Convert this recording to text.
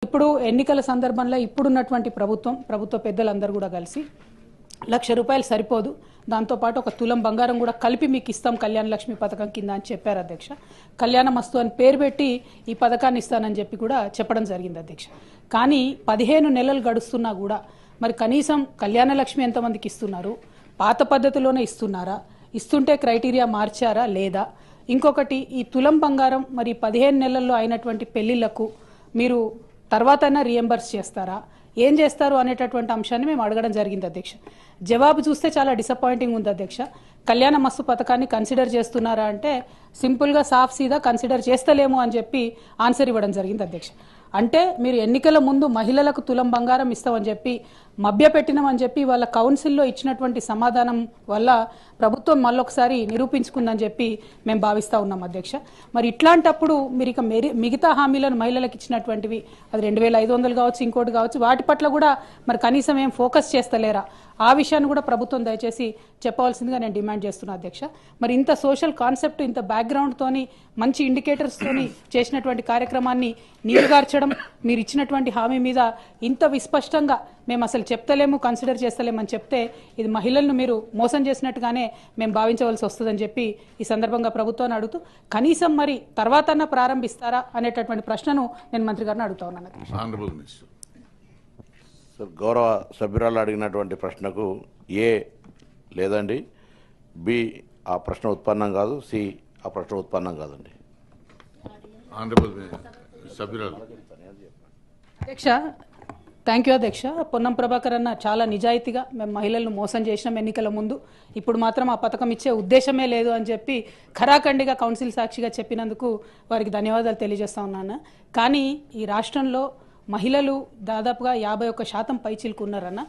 ఇప్పుడు ఎన్నికల సందర్భంలో ఇప్పుడున్నటువంటి ప్రభుత్వ పెద్దలందరూ కూడా కలిసి ₹1,00,000 సరిపోదు, దాంతోపాటు ఒక తులం బంగారం కూడా కలిపి మీకు ఇస్తాం కళ్యాణ లక్ష్మి పథకం కింద అని చెప్పారు అధ్యక్ష. కళ్యాణ మస్తు అని పేరు పెట్టి ఈ పథకాన్ని ఇస్తానని చెప్పి కూడా చెప్పడం జరిగింది అధ్యక్ష. కానీ 15 నెలలు గడుస్తున్నా కూడా మరి కనీసం కళ్యాణ లక్ష్మి ఎంతమందికి ఇస్తున్నారు, పాత పద్ధతిలోనే ఇస్తున్నారా, ఇస్తుంటే క్రైటీరియా మార్చారా లేదా, ఇంకొకటి ఈ తులం బంగారం మరి 15 నెలల్లో అయినటువంటి పెళ్లిళ్లకు మీరు తర్వాతైనా రీఎంబర్స్ చేస్తారా, ఏం చేస్తారు అనేటటువంటి అంశాన్ని మేము అడగడం జరిగింది అధ్యక్ష. జవాబు చూస్తే చాలా డిసప్పాయింటింగ్ ఉంది అధ్యక్ష. కళ్యాణ మస్తు పథకాన్ని కన్సిడర్ చేస్తున్నారా అంటే సింపుల్గా సాఫ్ సీదా కన్సిడర్ చేస్తలేము అని చెప్పి ఆన్సర్ ఇవ్వడం జరిగింది అధ్యక్ష. అంటే మీరు ఎన్నికల ముందు మహిళలకు తులం బంగారం ఇస్తామని చెప్పి మభ్యపెట్టినామని చెప్పి వాళ్ళ కౌన్సిల్లో ఇచ్చినటువంటి సమాధానం వల్ల ప్రభుత్వం మళ్ళొకసారి నిరూపించుకుందని చెప్పి మేము భావిస్తూ ఉన్నాం అధ్యక్ష. మరి ఇట్లాంటప్పుడు మీరు ఇక మిగతా హామీలను మహిళలకు ఇచ్చినటువంటివి అది 2,500 కావచ్చు, ఇంకోటి కావచ్చు, వాటి పట్ల కూడా మరి కనీసం ఏం ఫోకస్ చేస్తలేరా, ఆ విషయాన్ని కూడా ప్రభుత్వం దయచేసి చెప్పవలసిందిగా నేను డిమాండ్ చేస్తున్నా అధ్యక్ష. మరి ఇంత సోషల్ కాన్సెప్ట్, ఇంత బ్యాక్గ్రౌండ్తోని మంచి ఇండికేటర్స్తోని చేసినటువంటి కార్యక్రమాన్ని నీరుగార్చడం, మీరు ఇచ్చినటువంటి హామీ మీద ఇంత విస్పష్టంగా మేము అసలు చెప్తలేము, కన్సిడర్ చేస్తలేమని చెప్తే ఇది మహిళలను మీరు మోసం చేసినట్టుగానే మేము భావించవలసి వస్తుందని చెప్పి ఈ సందర్భంగా ప్రభుత్వాన్ని అడుగుతూ కనీసం మరి తర్వాతన్నా ప్రారంభిస్తారా అనేటటువంటి ప్రశ్నను నేను మంత్రి గారిని అడుగుతా ఉన్నాను. గౌరవ సభ్యురాలు అడిగినటువంటి ప్రశ్నకు ఏ లేదండి, బి ఆ ప్రశ్న ఉత్పన్నం కాదు, సి ఆ ప్రశ్న ఉత్పన్నం కాదండి. అధ్యక్ష, థ్యాంక్ యూ అధ్యక్ష. పొన్నం ప్రభాకర్ అన్న చాలా నిజాయితీగా మేము మహిళలను మోసం చేసినాం ఎన్నికల ముందు, ఇప్పుడు మాత్రం ఆ పథకం ఇచ్చే ఉద్దేశమే లేదు అని చెప్పి ఖరాఖండిగా కౌన్సిల్ సాక్షిగా చెప్పినందుకు వారికి ధన్యవాదాలు తెలియజేస్తా ఉన్నాను. కానీ ఈ రాష్ట్రంలో మహిళలు దాదాపుగా 51% పైచిలుకు ఉన్నారన్న.